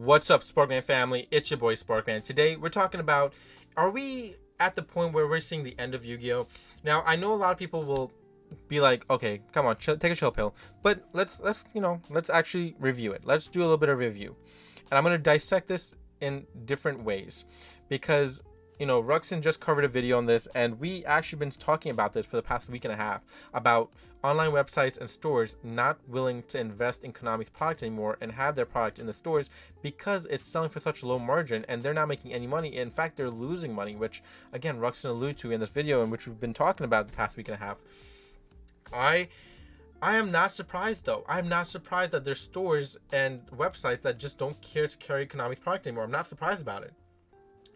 What's up, Sparkman family? It's your boy Sparkman. Today we're talking about, are we at the point where we're seeing the end of Yu-Gi-Oh? Now I know a lot of people will be like, okay, come on, take a chill pill, but let's actually review it. Let's do a little bit of review, and I'm gonna dissect this in different ways, because Ruxin just covered a video on this, and we actually been talking about this for the past week and a half about online websites and stores not willing to invest in Konami's product anymore and have their product in the stores because it's selling for such a low margin and they're not making any money. In fact, they're losing money, which again Ruxin alluded to in this video, and which we've been talking about the past week and a half. I am not surprised though. I'm not surprised that there's stores and websites that just don't care to carry Konami's product anymore. I'm not surprised about it.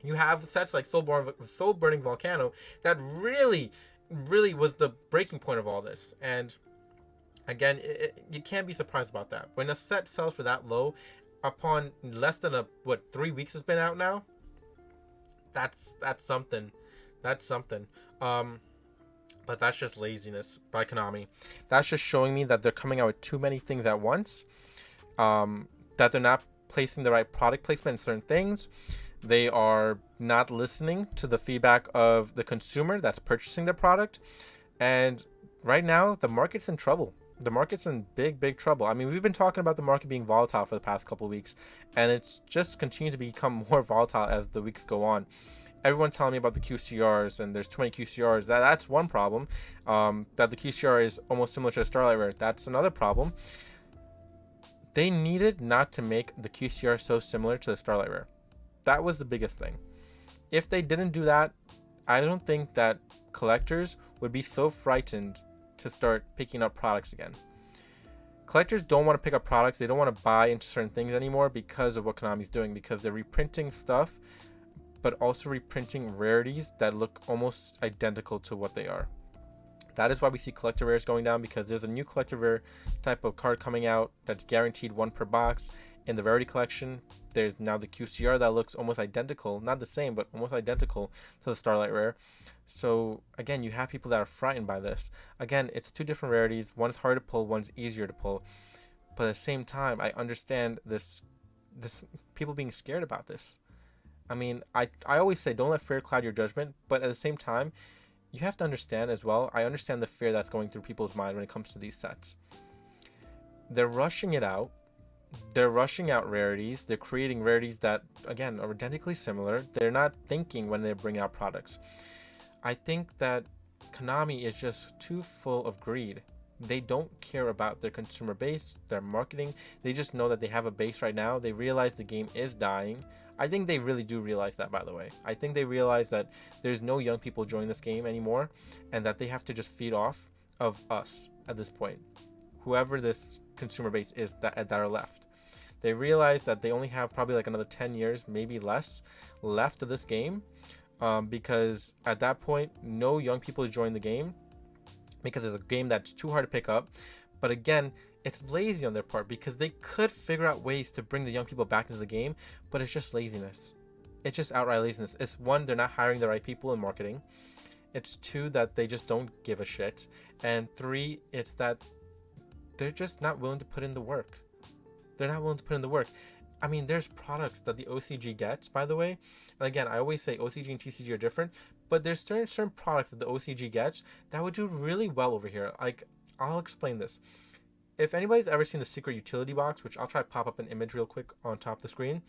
You have sets like Soul Burning Volcano that really was the breaking point of all this. And again, you can't be surprised about that. When a set sells for that low, upon less than 3 weeks it's been out now, that's something. That's something. But that's just laziness by Konami. That's just showing me that they're coming out with too many things at once. That they're not placing the right product placement in certain things. They are not listening to the feedback of the consumer that's purchasing the product. And right now, the market's in trouble. The market's in big trouble. I mean, we've been talking about the market being volatile for the past couple of weeks, and it's just continued to become more volatile as the weeks go on. Everyone's telling me about the QCRs, and there's too many QCRs. That's one problem. That the QCR is almost similar to the Starlight Rare. That's another problem. They needed not to make the QCR so similar to the Starlight Rare. That was the biggest thing. If they didn't do that, I don't think that collectors would be so frightened to start picking up products again. Collectors don't want to pick up products. They don't want to buy into certain things anymore because of what Konami's doing, because they're reprinting stuff, but also reprinting rarities that look almost identical to what they are. That is why we see collector rares going down, because there's a new collector rare type of card coming out that's guaranteed one per box. In the Rarity collection, there's now the QCR that looks almost identical, not the same, but almost identical to the Starlight Rare. So again, you have people that are frightened by this. Again, it's two different rarities. One's hard to pull, one's easier to pull. But at the same time, I understand this people being scared about this. I mean, I always say don't let fear cloud your judgment, but at the same time, you have to understand as well. I understand the fear that's going through people's mind when it comes to these sets. They're rushing it out. They're rushing out rarities. They're creating rarities that, again, are identically similar. They're not thinking when they bring out products. I think that Konami is just too full of greed. They don't care about their consumer base, their marketing. They just know that they have a base right now. They realize the game is dying. I think they really do realize that, by the way. I think they realize that there's no young people joining this game anymore, and that they have to just feed off of us at this point. Whoever this consumer base is that are left. They realize that they only have probably like another 10 years, maybe less, left of this game, because at that point, no young people is joining the game, because it's a game that's too hard to pick up. But again, it's lazy on their part, because they could figure out ways to bring the young people back into the game, but it's just laziness. It's just outright laziness. It's one, they're not hiring the right people in marketing. It's two, that they just don't give a shit. And three, it's that they're just not willing to put in the work. They're not willing to put in the work. I mean, there's products that the OCG gets, by the way. And again, I always say OCG and TCG are different, but there's certain products that the OCG gets that would do really well over here. Like, I'll explain this. If anybody's ever seen the secret utility box, which I'll try to pop up an image real quick on top of the screen,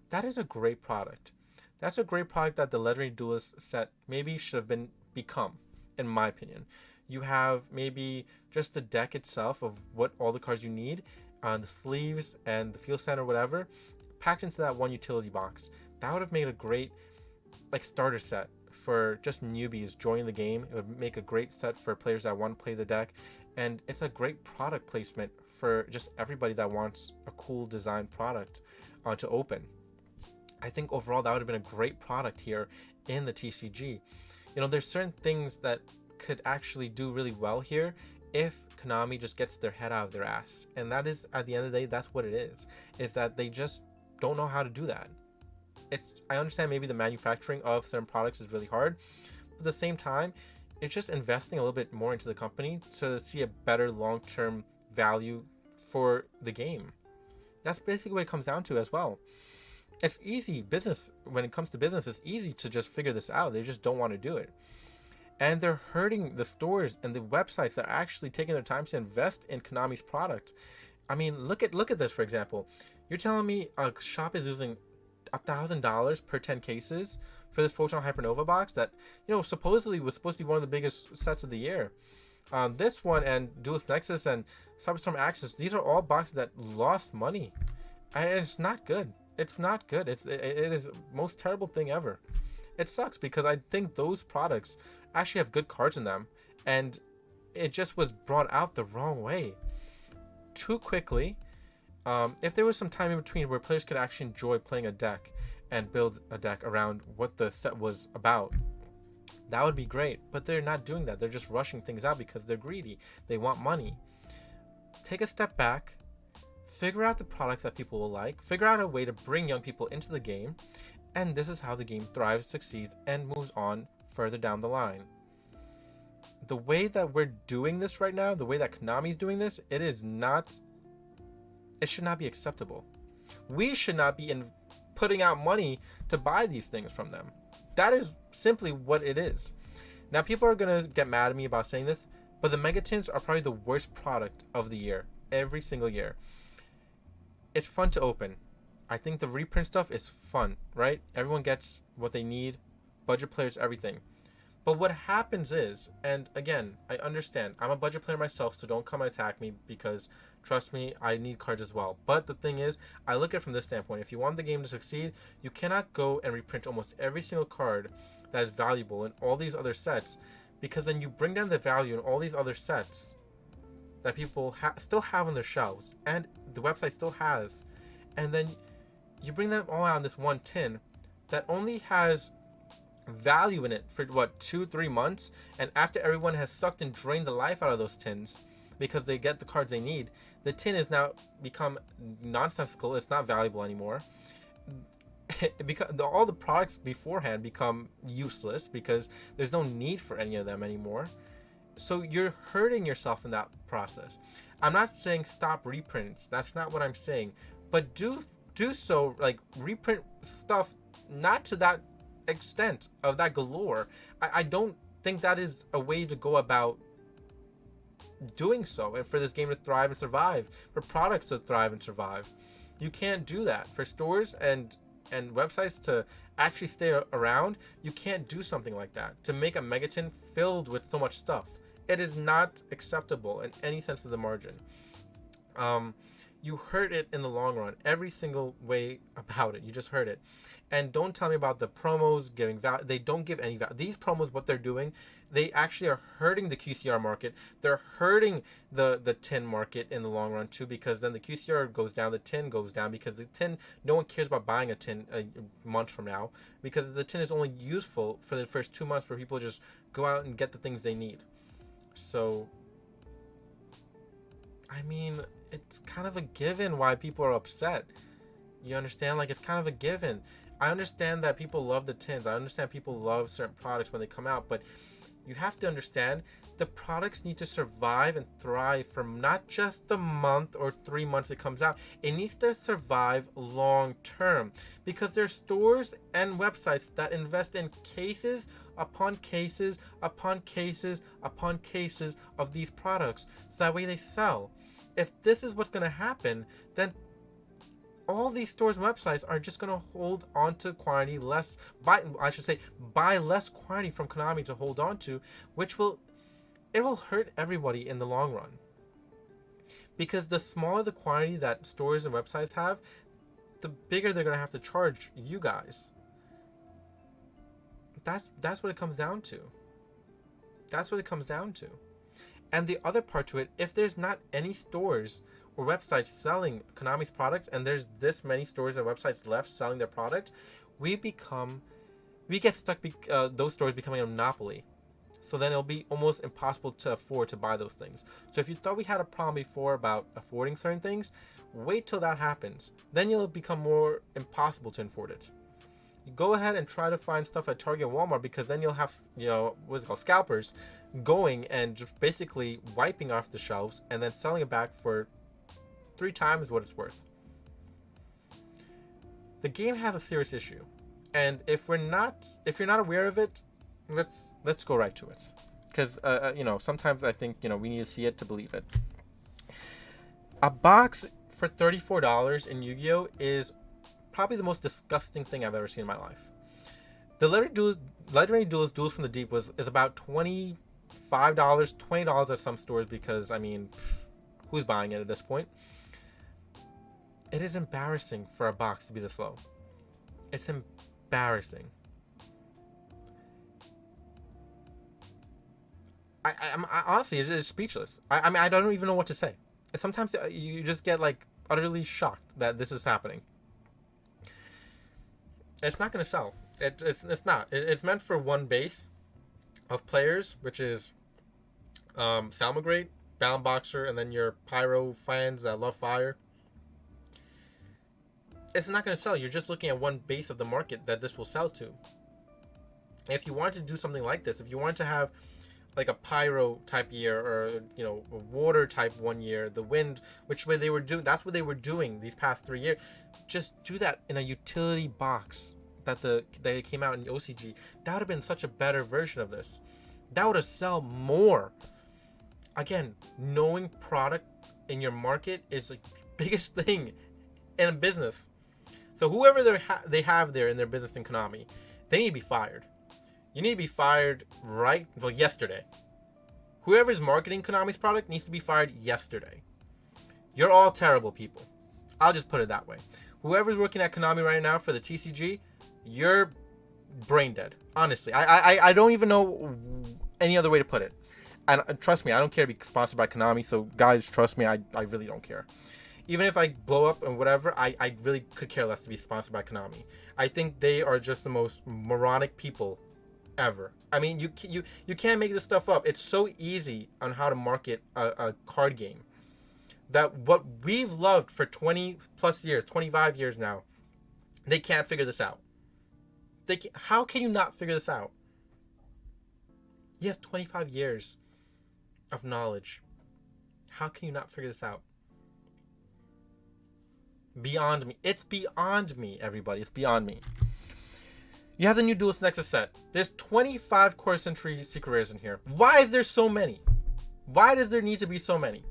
that is a great product. That's a great product that the Legendary Duelist set maybe should have become, in my opinion. You have maybe just the deck itself of what all the cards you need, on the sleeves and the field center, whatever, packed into that one utility box. That would have made a great starter set for just newbies joining the game. It would make a great set for players that want to play the deck, and it's a great product placement for just everybody that wants a cool design product to open. I think overall that would have been a great product here in the TCG. There's certain things that could actually do really well here if Konami just gets their head out of their ass. And that is, at the end of the day, that's what it is that they just don't know how to do that. I understand maybe the manufacturing of certain products is really hard, but at the same time, it's just investing a little bit more into the company to see a better long-term value for the game. That's basically what it comes down to as well. It's easy business when it comes to business. It's easy to just figure this out. They just don't want to do it, and they're hurting the stores and the websites that are actually taking their time to invest in Konami's product. I mean, look at this for example. You're telling me a shop is losing $1,000 per 10 cases for this Photon Hypernova box that supposedly was supposed to be one of the biggest sets of the year. This one and Duelist Nexus and Cyberstorm Axis, these are all boxes that lost money, and it's not good. It's not good. It is the most terrible thing ever. It sucks because I think those products actually have good cards in them, and it just was brought out the wrong way, too quickly. If there was some time in between where players could actually enjoy playing a deck and build a deck around what the set was about, that would be great. But they're not doing that. They're just rushing things out because they're greedy. They want money. Take a step back, figure out the products that people will like, figure out a way to bring young people into the game, and this is how the game thrives, succeeds, and moves on further down the line. The way that we're doing this right now, the way that Konami's doing this, it should not be acceptable. We should not be putting out money to buy these things from them. That is simply what it is. Now, people are going to get mad at me about saying this, but the megatins are probably the worst product of the year, every single year. It's fun to open. I think the reprint stuff is fun, right? Everyone gets what they need, budget players, everything. But what happens is, and again, I understand, I'm a budget player myself, so don't come and attack me because, trust me, I need cards as well. But the thing is, I look at it from this standpoint. If you want the game to succeed, you cannot go and reprint almost every single card that is valuable in all these other sets, because then you bring down the value in all these other sets that people still have on their shelves, and the website still has. And then you bring them all out in this one tin that only has value in it for 2-3 months, and after everyone has sucked and drained the life out of those tins because they get the cards they need, the tin is now become nonsensical. It's not valuable anymore. All the products beforehand become useless because there's no need for any of them anymore. So you're hurting yourself in that process. I'm not saying stop reprints. That's not what I'm saying. But do so, like, reprint stuff not to that extent of that galore. I don't think that is a way to go about doing so, and for this game to thrive and survive, for products to thrive and survive. You can't do that. For stores and websites to actually stay around, you can't do something like that. To make a megatin filled with so much stuff, it is not acceptable in any sense of the margin. You hurt it in the long run, every single way about it. You just hurt it. And don't tell me about the promos giving value. They don't give any value. These promos, what they're doing, they actually are hurting the QCR market. They're hurting the tin market in the long run too, because then the QCR goes down, the tin goes down, because the tin, no one cares about buying a tin a month from now, because the tin is only useful for the first 2 months where people just go out and get the things they need. So, I mean, it's kind of a given why people are upset. You understand? Like, it's kind of a given. I understand that people love the tins. I understand people love certain products when they come out, but you have to understand the products need to survive and thrive from not just the month or 3 months it comes out. It needs to survive long term, because there's stores and websites that invest in cases upon cases upon cases upon cases of these products, so that way they sell. If this is what's going to happen, then all these stores and websites are just going to hold on to quantity buy less quantity from Konami to hold on to, which will hurt everybody in the long run. Because the smaller the quantity that stores and websites have, the bigger they're going to have to charge you guys. That's what it comes down to. That's what it comes down to. And the other part to it, if there's not any stores or websites selling Konami's products, and there's this many stores and websites left selling their product, we get stuck those stores becoming a monopoly. So then it'll be almost impossible to afford to buy those things. So if you thought we had a problem before about affording certain things, wait till that happens. Then it'll become more impossible to afford it. You go ahead and try to find stuff at Target and Walmart, because then you'll have, what's it called, scalpers going and just basically wiping off the shelves and then selling it back for 3 times what it's worth. The game has a serious issue, and if you're not aware of it, let's go right to it, because sometimes I think we need to see it to believe it. A box for $34 in Yu-Gi-Oh is probably the most disgusting thing I've ever seen in my life. The Legendary Duels from the Deep is about $25, $20 at some stores, because who's buying it at this point? It is embarrassing for a box to be this low. It's embarrassing. I'm honestly, it is speechless. I don't even know what to say. Sometimes you just get like utterly shocked that this is happening. It's not going to sell. It's not. It's meant for one base of players, which is Salmagrate, Bound Boxer, and then your Pyro fans that love fire. It's not going to sell. You're just looking at one base of the market that this will sell to. If you wanted to do something like this, if you wanted to have like a Pyro type year, or a water type 1 year, the wind, which way they were doing, that's what they were doing these past 3 years. Just do that in a utility box that they came out in OCG. That would have been such a better version of this. That would have sold more. Again, knowing product in your market is the biggest thing in a business. So whoever they have there in their business in Konami, they need to be fired. You need to be fired yesterday. Whoever's marketing Konami's product needs to be fired yesterday. You're all terrible people. I'll just put it that way. Whoever's working at Konami right now for the TCG, you're brain dead. Honestly, I don't even know any other way to put it. And trust me, I don't care to be sponsored by Konami. So guys, trust me, I really don't care. Even if I blow up and whatever, I really could care less to be sponsored by Konami. I think they are just the most moronic people ever. You can't make this stuff up. It's so easy on how to market a card game. That what we've loved for 20 plus years, 25 years now, they can't figure this out. How can you not figure this out? You have 25 years of knowledge. How can you not figure this out? Beyond me. It's beyond me, everybody. It's beyond me. You have the new Duelist Nexus set. There's 25 Core Century Secret Rares in here. Why is there so many? Why does there need to be so many?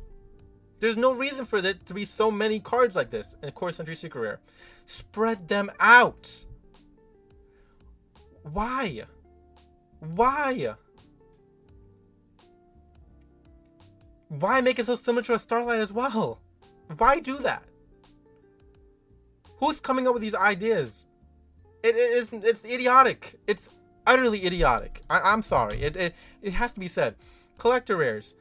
There's no reason for there to be so many cards like this in Core Century Secret Rare. Spread them out. Why? Why? Why make it so similar to a Starlight as well? Why do that? Who's coming up with these ideas? It's idiotic. It's utterly idiotic. I'm sorry. It has to be said. Collector rares,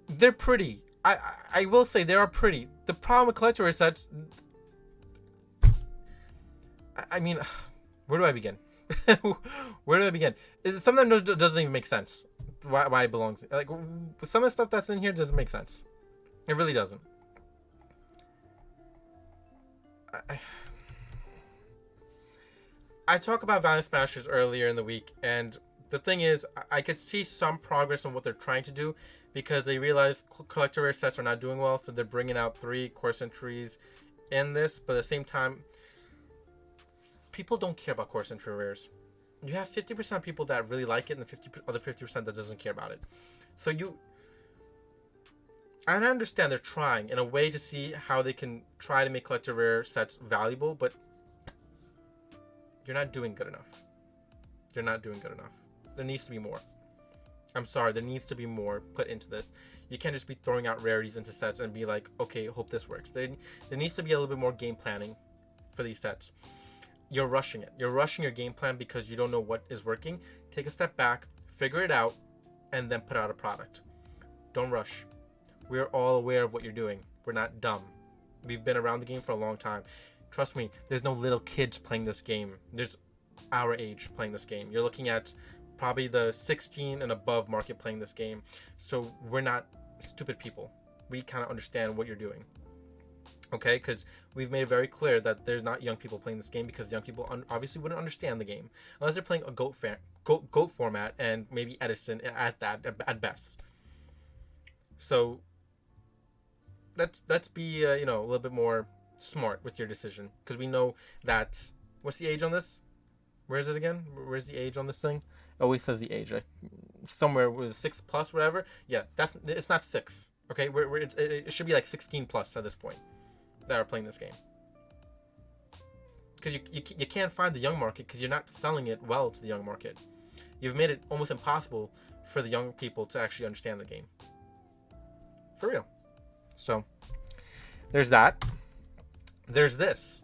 they're pretty. I will say they are pretty. The problem with collector rare sets, where do I begin? Where do I begin? Sometimes it doesn't even make sense why it belongs. Like, some of the stuff that's in here doesn't make sense. It really doesn't. I talked about Valiant Smashers earlier in the week, and the thing is, I could see some progress on what they're trying to do, because they realize collector rare sets are not doing well, so they're bringing out 3 Core Centuries in this, but at the same time, people don't care about Core Century rares. You have 50% of people that really like it, and the other 50% that doesn't care about it. So I understand they're trying in a way to see how they can try to make collector rare sets valuable, but you're not doing good enough. You're not doing good enough. There needs to be more. I'm sorry, there needs to be more put into this. You can't just be throwing out rarities into sets and be like, okay, hope this works. There needs to be a little bit more game planning for these sets. You're rushing it. You're rushing your game plan because you don't know what is working. Take a step back, figure it out, and then put out a product. Don't rush. We're all aware of what you're doing. We're not dumb. We've been around the game for a long time. Trust me, there's no little kids playing this game. There's our age playing this game. You're looking at probably the 16 and above market playing this game. So we're not stupid people. We kind of understand what you're doing. Okay, because we've made it very clear that there's not young people playing this game, because young people obviously wouldn't understand the game unless they're playing a goat format and maybe Edison at best. So let's be a little bit more smart with your decision, because we know that, what's the age on this? Where is it again? Where's the age on this thing? It always says the age, right? Somewhere with 6+, whatever. Yeah, it's not 6. Okay, it should be like 16+ at this point that are playing this game. Because you can't find the young market because you're not selling it well to the young market. You've made it almost impossible for the young people to actually understand the game. For real. So, there's that. There's this.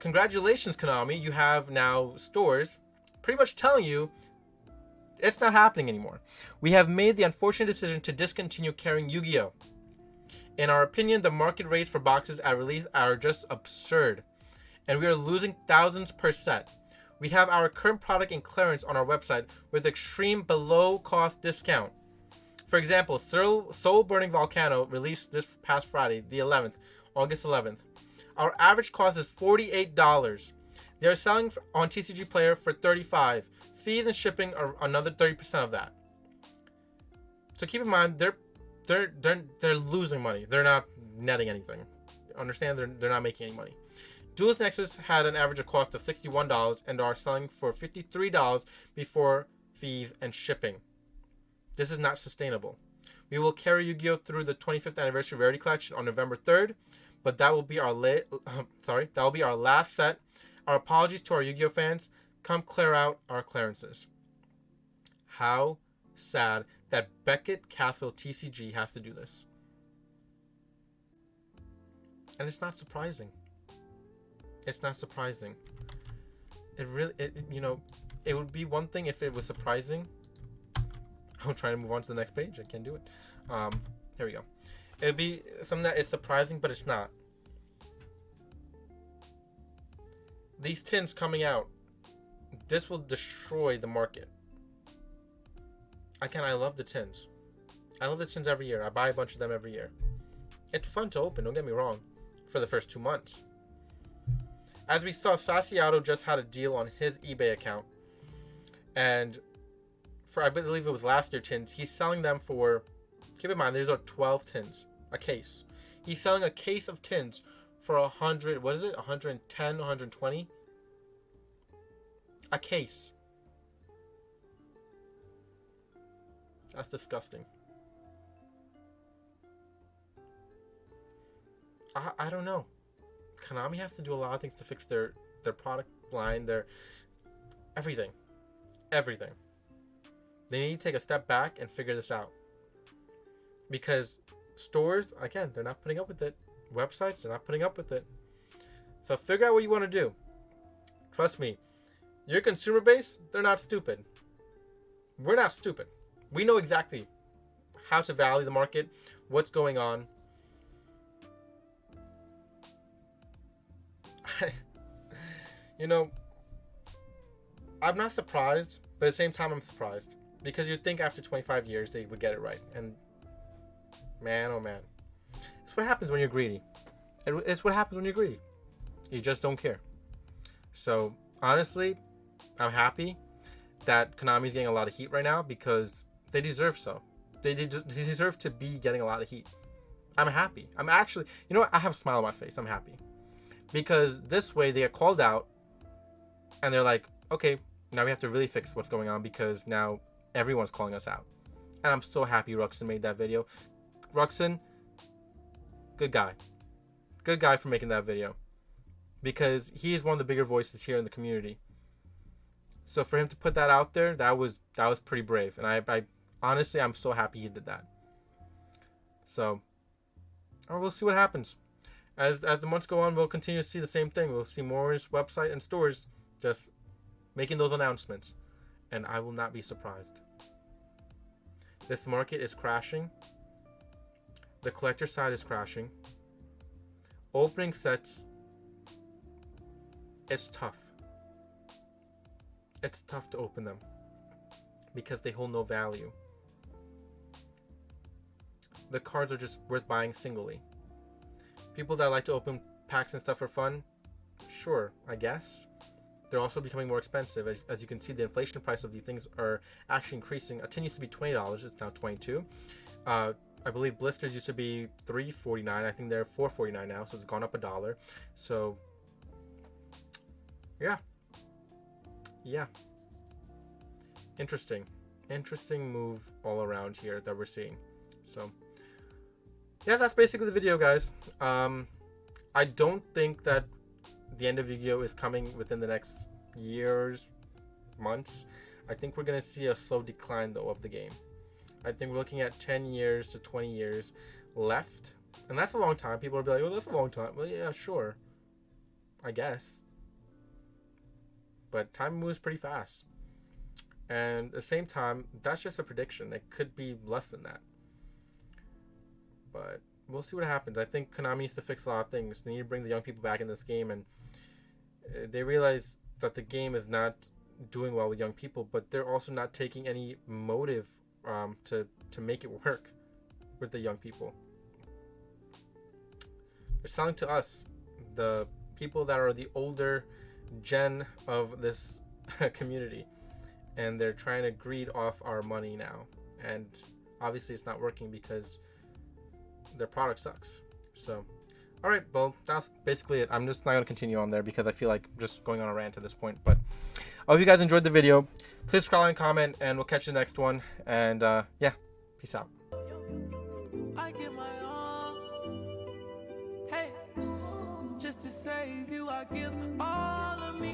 Congratulations, Konami. You have now stores pretty much telling you it's not happening anymore. We have made the unfortunate decision to discontinue carrying Yu-Gi-Oh! In our opinion, the market rates for boxes at release are just absurd, and we are losing thousands per set. We have our current product in clearance on our website with extreme below-cost discount. For example, Soul Burning Volcano released this past Friday, the 11th, August 11th. Our average cost is $48. They are selling on TCG Player for $35. Fees and shipping are another 30% of that. So keep in mind, they're losing money. They're not netting anything. Understand? They're not making any money. Duelist Nexus had an average cost of $61 and are selling for $53 before fees and shipping. This is not sustainable. We will carry Yu-Gi-Oh! Through the 25th anniversary Rarity collection on November 3rd, but that will be our last set. Our apologies to our Yu-Gi-Oh! Fans. Come clear out our clearances. How sad that Beckett Castle TCG has to do this. And it's not surprising. It's not surprising. It would be one thing if it was surprising. I'm trying to move on to the next page. I can't do it. Here we go. It would be something that is surprising, but it's not. These tins coming out, this will destroy the market. I love the tins. I love the tins every year. I buy a bunch of them every year. It's fun to open, don't get me wrong, for the first 2 months. As we saw, Sasiato just had a deal on his eBay account. And for, I believe it was last year tins, he's selling them for, keep in mind, these are 12 tins, a case. He's selling a case of tins for 100, what is it, 110, 120? A case. That's disgusting. I don't know. Konami has to do a lot of things to fix their product line, their everything. Everything. They need to take a step back and figure this out. Because stores, again, they're not putting up with it. Websites, they're not putting up with it. So figure out what you want to do. Trust me, your consumer base, they're not stupid. We're not stupid. We know exactly how to value the market, what's going on. I'm not surprised, but at the same time I'm surprised. Because you'd think after 25 years they would get it right. And man, oh man. It's what happens when you're greedy. It's what happens when you're greedy. You just don't care. So, honestly, I'm happy that Konami's getting a lot of heat right now because they deserve so. They deserve to be getting a lot of heat. I'm happy. I'm actually, you know what? I have a smile on my face. I'm happy. Because this way they get called out and they're like, okay, now we have to really fix what's going on because now everyone's calling us out. And I'm so happy Ruxin made that video. Ruxin, good guy. Good guy for making that video. Because he is one of the bigger voices here in the community. So for him to put that out there, that was pretty brave. And I honestly, I'm so happy he did that. So, we'll see what happens. As the months go on, we'll continue to see the same thing. We'll see more website and stores just making those announcements. And I will not be surprised. This market is crashing. The collector side is crashing. Opening sets, it's tough. It's tough to open them because they hold no value. The cards are just worth buying singly. People that like to open packs and stuff for fun, sure, I guess. They're also becoming more expensive. As you can see, the inflation price of these things are actually increasing. A tin used to be $20, it's now $22. I believe blisters used to be $3.49. I think they're $4.49 now, so it's gone up $1. So yeah, yeah, interesting move all around here that we're seeing. So yeah, that's basically the video, guys. I don't think that the end of Yu-Gi-Oh is coming within the next years, months. I think we're gonna see a slow decline though of the game. I think we're looking at 10 years to 20 years left, and that's a long time. People will be like, "Oh, that's a long time." Well, yeah, sure, I guess. But time moves pretty fast, and at the same time, that's just a prediction. It could be less than that, but we'll see what happens. I think Konami needs to fix a lot of things. They need to bring the young people back in this game, and they realize that the game is not doing well with young people, but they're also not taking any motive to make it work with the young people. They're selling to us, the people that are the older gen of this community, and they're trying to greed off our money now, and obviously it's not working because their product sucks. So alright, well, that's basically it. I'm just not going to continue on there because I feel like I'm just going on a rant at this point. But I hope you guys enjoyed the video. Please subscribe and comment, and we'll catch you in the next one. And yeah, peace out. I give my all. Hey, just to save you, I give all of me.